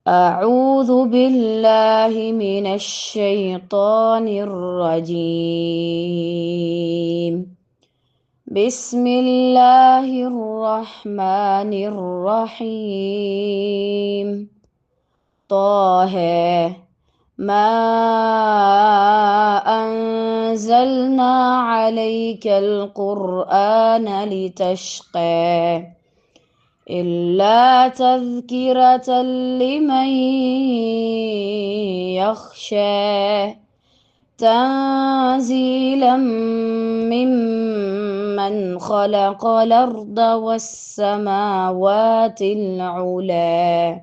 أعوذ بالله من الشيطان الرجيم. بسم الله الرحمن الرحيم. طه ما أنزلنا عليك القرآن لتشقى إلا تذكرة لمن يخشى تنزيلا ممن خلق الأرض والسماوات العلى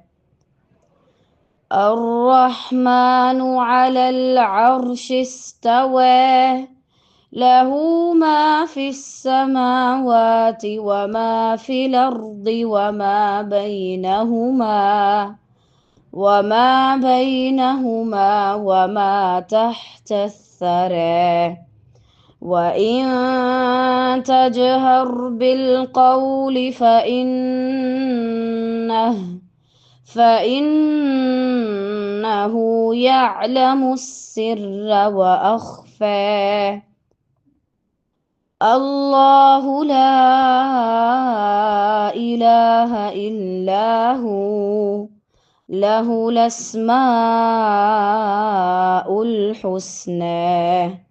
الرحمن على العرش استوى له ما في السماوات وما في الأرض وما بينهما وما تحت الثرى وإن تجهر بالقول فإنه يعلم السر وأخفى الله لا إله إلا هو له الأسماء الحسنى